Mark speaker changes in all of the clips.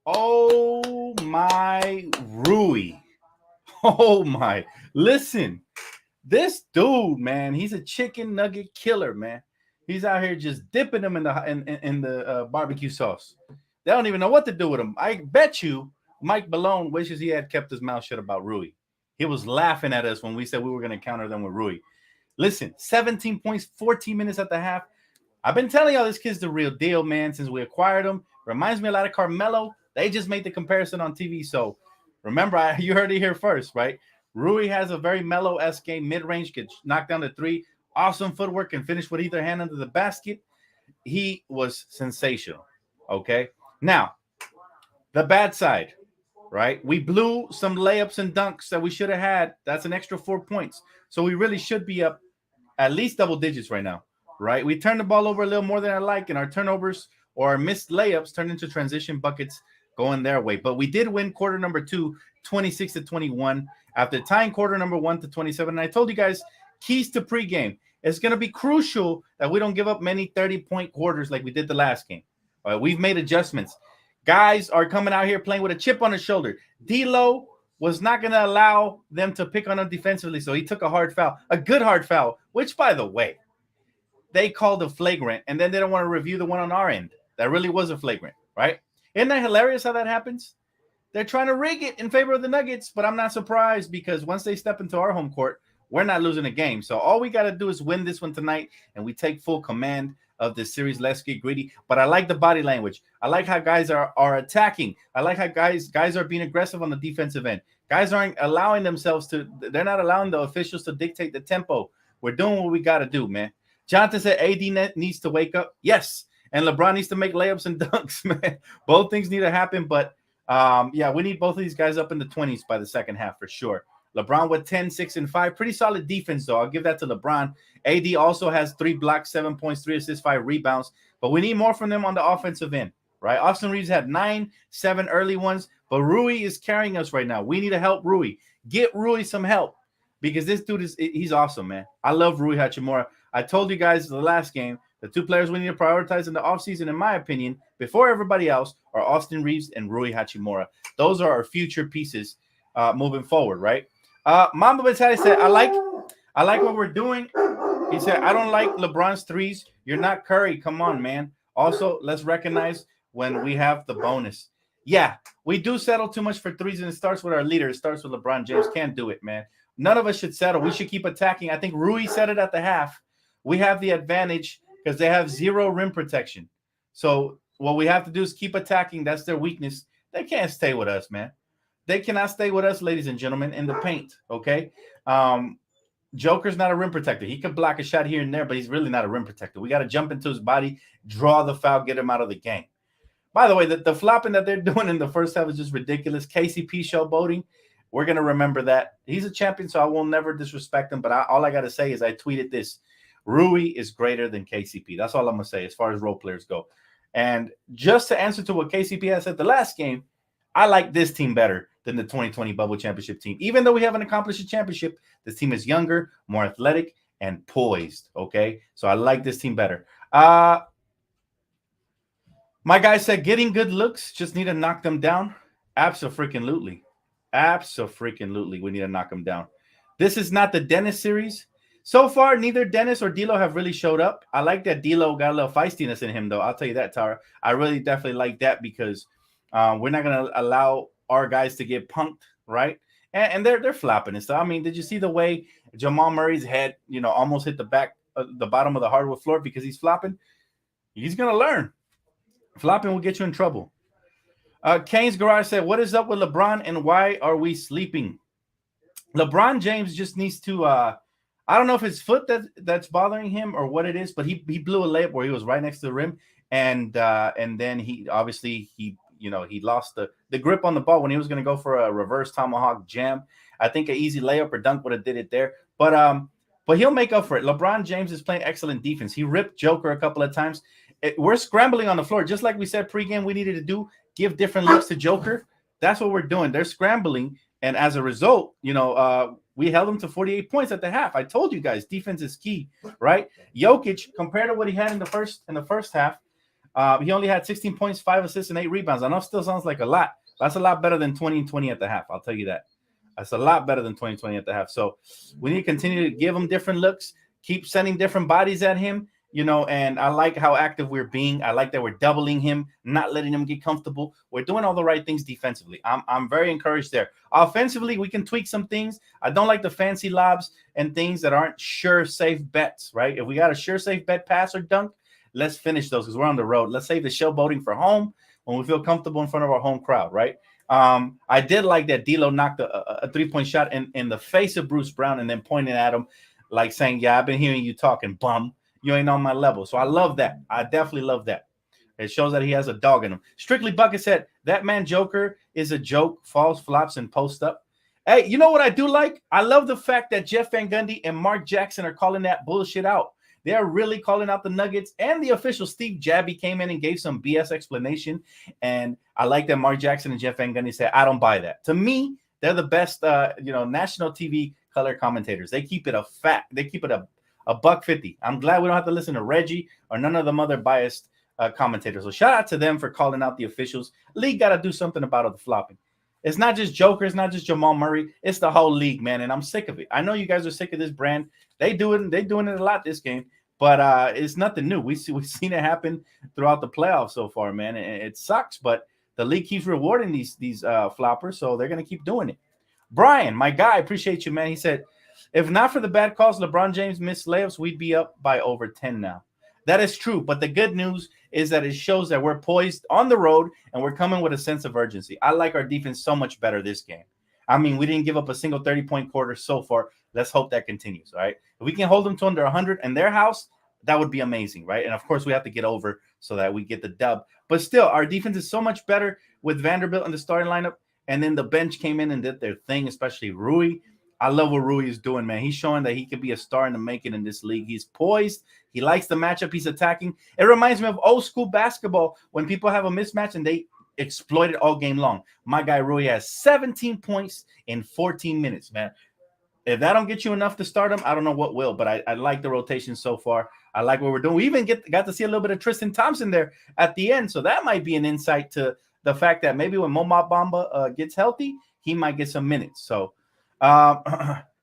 Speaker 1: Oh my Rui. Oh my. Listen, this dude, man, he's a chicken nugget killer, man. He's out here just dipping them in the barbecue sauce. They don't even know what to do with him. I bet you Mike Malone wishes he had kept his mouth shut about Rui. He was laughing at us when we said we were going to counter them with Rui. Listen, 17 points, 14 minutes at the half. I've been telling y'all this kid's the real deal, man, since we acquired him. Reminds me a lot of Carmelo. They just made the comparison on TV. So remember, you heard it here first, right? Rui has a very mellow-esque game, mid-range, gets knocked down to three. Awesome footwork and finish with either hand under the basket. He was sensational. Okay. Now, the bad side, right? We blew some layups and dunks that we should have had. That's an extra 4 points. So we really should be up at least double digits right now, right? We turned the ball over a little more than I like, and our turnovers or our missed layups turned into transition buckets going their way. But we did win quarter number 2, 26-21, after tying quarter number 1 to 27. And I told you guys, keys to pregame. It's going to be crucial that we don't give up many 30-point quarters like we did the last game. All right, we've made adjustments. Guys are coming out here playing with a chip on his shoulder. D'Lo was not going to allow them to pick on him defensively, so he took a hard foul, a good hard foul, which, by the way, they called a flagrant, and then they don't want to review the one on our end. That really was a flagrant, right? Isn't that hilarious how that happens? They're trying to rig it in favor of the Nuggets, but I'm not surprised because once they step into our home court, we're not losing a game. So all we got to do is win this one tonight, and we take full command of this series. Let's get greedy. But I like the body language. I like how guys are attacking. I like how guys are being aggressive on the defensive end. Guys aren't allowing themselves to – they're not allowing the officials to dictate the tempo. We're doing what we got to do, man. Jonathan said AD needs to wake up. Yes, and LeBron needs to make layups and dunks, man. Both things need to happen, but yeah, we need both of these guys up in the 20s by the second half for sure. LeBron with 10, 6, and 5. Pretty solid defense, though. I'll give that to LeBron. AD also has 3 blocks, 7 points, 3 assists, 5 rebounds. But we need more from them on the offensive end, right? Austin Reeves had 9, 7 early ones. But Rui is carrying us right now. We need to help Rui. Get Rui some help because this dude he's awesome, man. I love Rui Hachimura. I told you guys the last game, the 2 players we need to prioritize in the offseason, in my opinion, before everybody else, are Austin Reeves and Rui Hachimura. Those are our future pieces moving forward, right? Mamba Batali said, I like what we're doing. He said, I don't like LeBron's threes. You're not Curry. Come on, man. Also, let's recognize when we have the bonus. Yeah, we do settle too much for threes, and it starts with our leader. It starts with LeBron James. Can't do it, man. None of us should settle. We should keep attacking. I think Rui said it at the half. We have the advantage because they have 0 rim protection. So what we have to do is keep attacking. That's their weakness. They can't stay with us, man. They cannot stay with us, ladies and gentlemen, in the paint, okay? Joker's not a rim protector. He can block a shot here and there, but he's really not a rim protector. We got to jump into his body, draw the foul, get him out of the game. By the way, the flopping that they're doing in the first half is just ridiculous. KCP showboating, we're going to remember that. He's a champion, so I will never disrespect him, but all I got to say is I tweeted this. Rui is greater than KCP. That's all I'm going to say as far as role players go. And just to answer to what KCP has said the last game, I like this team better than the 2020 Bubble Championship team. Even though we haven't accomplished a championship, this team is younger, more athletic, and poised, okay? So I like this team better. My guy said getting good looks, just need to knock them down. Abso-freaking-lutely. Abso-freaking-lutely, we need to knock them down. This is not the Dennis series. So far, neither Dennis or D'Lo have really showed up. I like that D'Lo got a little feistiness in him, though. I'll tell you that, Tara. I really definitely like that because we're not going to allow our guys to get punked, right? And they're flopping and stuff. I mean, did you see the way Jamal Murray's head, almost hit the bottom of the hardwood floor because he's flopping? He's going to learn. Flopping will get you in trouble. Kane's Garage said, what is up with LeBron and why are we sleeping? LeBron James just needs to I don't know if it's foot that's bothering him or what it is, but he blew a layup where he was right next to the rim, and then he obviously he lost the grip on the ball when he was going to go for a reverse tomahawk jam. I think an easy layup or dunk would have did it there, but he'll make up for it. LeBron James is playing excellent defense. He ripped Joker a couple of times. We're scrambling on the floor, just like we said pregame we needed to do. Give different looks to Joker. That's what we're doing. They're scrambling, and as a result, we held him to 48 points at the half. I told you guys, defense is key, right? Jokic, compared to what he had in the first half, He only had 16 points, 5 assists, and 8 rebounds. I know it still sounds like a lot. That's a lot better than 20 and 20 at the half. I'll tell you that. That's a lot better than 2020 at the half. So we need to continue to give him different looks, keep sending different bodies at him, and I like how active we're being. I like that we're doubling him, not letting him get comfortable. We're doing all the right things defensively. I'm very encouraged there. Offensively, we can tweak some things. I don't like the fancy lobs and things that aren't sure, safe bets, right? If we got a sure, safe bet pass or dunk, let's finish those because we're on the road. Let's save the showboating for home when we feel comfortable in front of our home crowd, right? I did like that D'Lo knocked a 3-point shot in the face of Bruce Brown and then pointing at him like saying, yeah, I've been hearing you talking, bum. You ain't on my level. So I love that. I definitely love that. It shows that he has a dog in him. Strictly Bucket said, that man Joker is a joke, falls, flops, and post up. Hey, you know what I do like? I love the fact that Jeff Van Gundy and Mark Jackson are calling that bullshit out. They're really calling out the Nuggets, and the official Steve Jabby came in and gave some BS explanation. And I like that Mark Jackson and Jeff Van Gundy said, I don't buy that. To me, they're the best, national TV color commentators. They keep it they keep it a $1.50. I'm glad we don't have to listen to Reggie or none of them other biased commentators. So shout out to them for calling out the officials. League got to do something about the flopping. It's not just Joker. It's not just Jamal Murray. It's the whole league, man. And I'm sick of it. I know you guys are sick of this brand. They do it. They're doing it a lot this game. But it's nothing new. We've seen it happen throughout the playoffs so far, man. It sucks, but the league keeps rewarding these floppers, so they're going to keep doing it. Brian, my guy, appreciate you, man. He said, if not for the bad calls, LeBron James missed layups, we'd be up by over 10 now. That is true, but the good news is that it shows that we're poised on the road and we're coming with a sense of urgency. I like our defense so much better this game. I mean, we didn't give up a single 30-point quarter so far. Let's hope that continues, all right? If we can hold them to under 100 in their house, that would be amazing, right? And, of course, we have to get over so that we get the dub. But still, our defense is so much better with Vanderbilt in the starting lineup, and then the bench came in and did their thing, especially Rui. I love what Rui is doing, man. He's showing that he could be a star in the making in this league. He's poised. He likes the matchup. He's attacking. It reminds me of old school basketball when people have a mismatch and they exploit it all game long. My guy Rui has 17 points in 14 minutes, man. If that don't get you enough to start him, I don't know what will. But I like the rotation so far. I like what we're doing. We even got to see a little bit of Tristan Thompson there at the end. So that might be an insight to the fact that maybe when Mo Bamba gets healthy, he might get some minutes. So,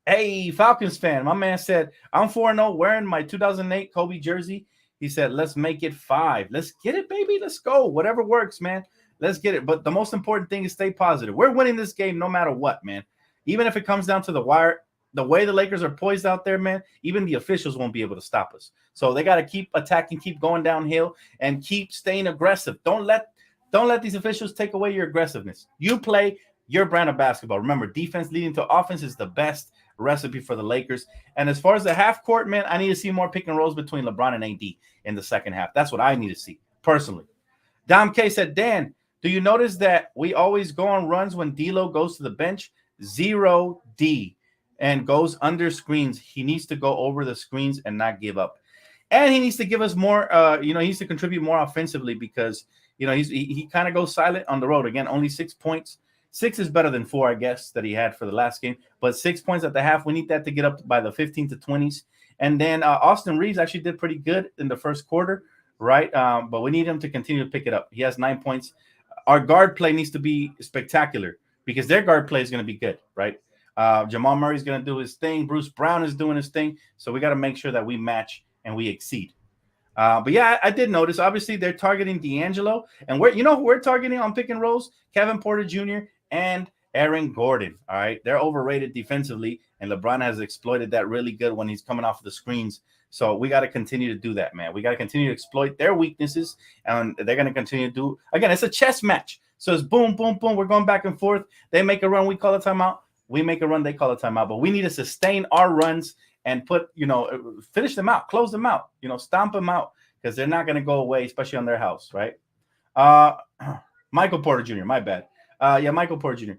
Speaker 1: hey, Falcons fan, my man said, I'm 4-0 wearing my 2008 Kobe jersey. He said, let's make it 5. Let's get it, baby. Let's go. Whatever works, man. Let's get it. But the most important thing is stay positive. We're winning this game no matter what, man. Even if it comes down to the wire, the way the Lakers are poised out there, man, even the officials won't be able to stop us. So they got to keep attacking, keep going downhill, and keep staying aggressive. Don't let these officials take away your aggressiveness. You play your brand of basketball. Remember, defense leading to offense is the best recipe for the Lakers. And as far as the half court, man, I need to see more pick and rolls between LeBron and AD in the second half. That's what I need to see, personally. Dom K said, Dan, do you notice that we always go on runs when D'Lo goes to the bench? 0D and goes under screens. He needs to go over the screens and not give up. And he needs to give us more, he needs to contribute more offensively because, he kind of goes silent on the road. Again, only 6 points. 6 is better than 4, I guess, that he had for the last game. But 6 points at the half, we need that to get up by the 15 to 20s. And then Austin Reeves actually did pretty good in the first quarter, right? But we need him to continue to pick it up. He has 9 points. Our guard play needs to be spectacular because their guard play is going to be good, right? Jamal Murray is going to do his thing. Bruce Brown is doing his thing. So we got to make sure that we match and we exceed. But yeah, I did notice. Obviously, they're targeting D'Angelo, and we're targeting on pick and rolls? Kevin Porter Jr. and Aaron Gordon. All right, they're overrated defensively, and LeBron has exploited that really good when he's coming off of the screens. So we got to continue to do that, man. We got to continue to exploit their weaknesses, and they're going to continue to do. Again, it's a chess match, so it's boom, boom, boom. We're going back and forth. They make a run, we call a timeout. We make a run, they call a timeout. But we need to sustain our runs and finish them out, close them out, stomp them out because they're not going to go away, especially on their house, right? Michael Porter Jr., my bad. Michael Porter Jr.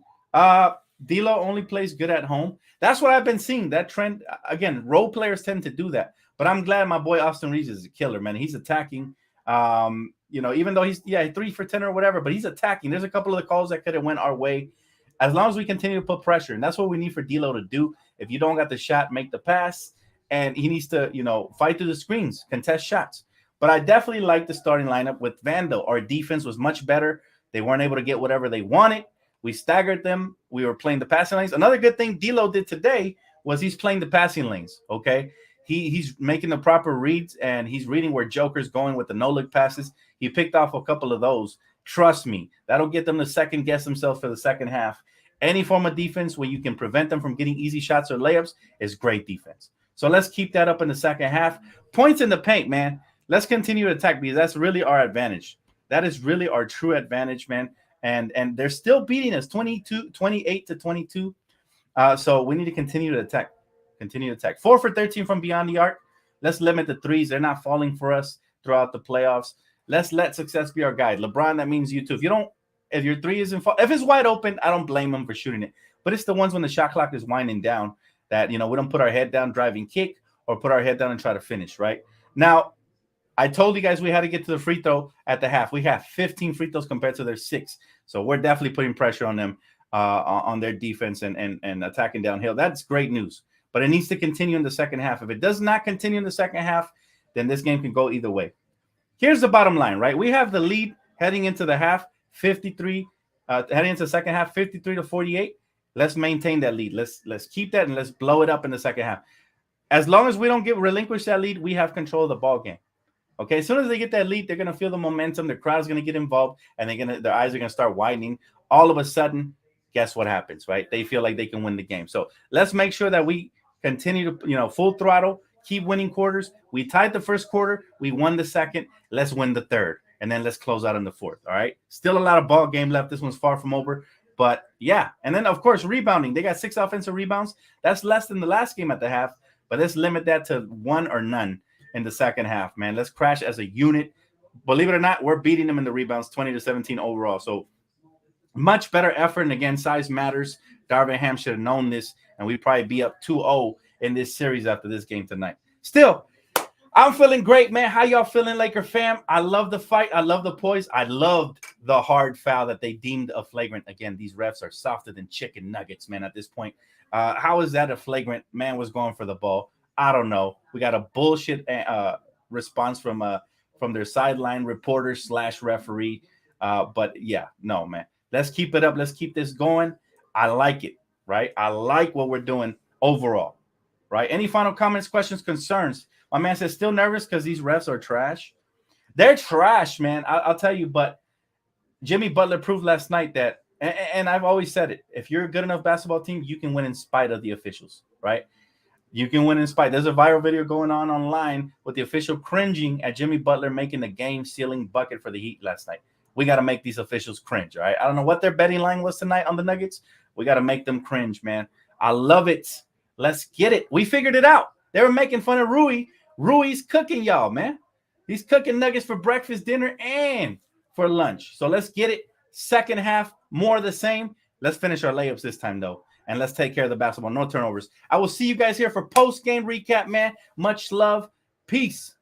Speaker 1: D'Lo only plays good at home. That's what I've been seeing, that trend. Again, role players tend to do that. But I'm glad my boy Austin Reeves is a killer, man. He's attacking, even though he's 3 for 10 or whatever, but he's attacking. There's a couple of the calls that could have went our way. As long as we continue to put pressure, and that's what we need for D'Lo to do. If you don't got the shot, make the pass, and he needs to, fight through the screens, contest shots. But I definitely like the starting lineup with Vando. Our defense was much better. They weren't able to get whatever they wanted. We staggered them. We were playing the passing lanes. Another good thing D'Lo did today was he's playing the passing lanes. Okay, he's making the proper reads and he's reading where Joker's going with the no look passes. He picked off a couple of those. Trust me, that'll get them to second guess themselves for the second half. Any form of defense where you can prevent them from getting easy shots or layups is great defense. So let's keep that up in the second half. Points in the paint, man. Let's continue to attack because that's really our advantage. That is really our true advantage, man. And they're still beating us 28 to 22. So we need to continue to attack. 4 for 13 from beyond the arc. Let's limit the threes. They're not falling for us throughout the playoffs. Let's let success be our guide. LeBron, that means you too. If your three isn't if it's wide open, I don't blame him for shooting it. But it's the ones when the shot clock is winding down that, we don't put our head down driving kick or put our head down and try to finish, right? Now, I told you guys we had to get to the free throw at the half. We have 15 free throws compared to their 6. So we're definitely putting pressure on them on their defense and attacking downhill. That's great news. But it needs to continue in the second half. If it does not continue in the second half, then this game can go either way. Here's the bottom line, right? We have the lead heading into the half, 53, heading into the second half, 53 to 48. Let's maintain that lead. Let's keep that and let's blow it up in the second half. As long as we don't relinquish that lead, we have control of the ball game. Okay, as soon as they get that lead, they're going to feel the momentum. The crowd's going to get involved, and their eyes are going to start widening. All of a sudden, guess what happens, right? They feel like they can win the game. So let's make sure that we continue to, full throttle, keep winning quarters. We tied the first quarter. We won the second. Let's win the third, and then let's close out in the fourth, all right? Still a lot of ball game left. This one's far from over, but, yeah. And then, of course, rebounding. They got 6 offensive rebounds. That's less than the last game at the half, but let's limit that to 1 or none in the second half, man. Let's crash as a unit. Believe it or not, we're beating them in the rebounds 20 to 17 overall. So much better effort. And again, size matters. Darvin Ham should have known this, and we'd probably be up 2-0 in this series after this game tonight. Still, I'm feeling great, man. How y'all feeling, Laker fam? I love the fight. I love the poise. I loved the hard foul that they deemed a flagrant. Again, these refs are softer than chicken nuggets, man, at this point. How is that a flagrant? Man was going for the ball. I don't know. We got a bullshit response from their sideline reporter / referee. But yeah, no, man. Let's keep it up. Let's keep this going. I like it, right? I like what we're doing overall, right? Any final comments, questions, concerns? My man says still nervous because these refs are trash. They're trash, man. I'll tell you, but Jimmy Butler proved last night that, and I've always said it, if you're a good enough basketball team, you can win in spite of the officials, right? You can win in spite. There's a viral video going on online with the official cringing at Jimmy Butler making the game-sealing bucket for the Heat last night. We got to make these officials cringe, all right? I don't know what their betting line was tonight on the Nuggets. We got to make them cringe, man. I love it. Let's get it. We figured it out. They were making fun of Rui. Rui's cooking y'all, man. He's cooking Nuggets for breakfast, dinner, and for lunch. So let's get it. Second half, more of the same. Let's finish our layups this time, though. And let's take care of the basketball. No turnovers. I will see you guys here for post-game recap, man. Much love. Peace.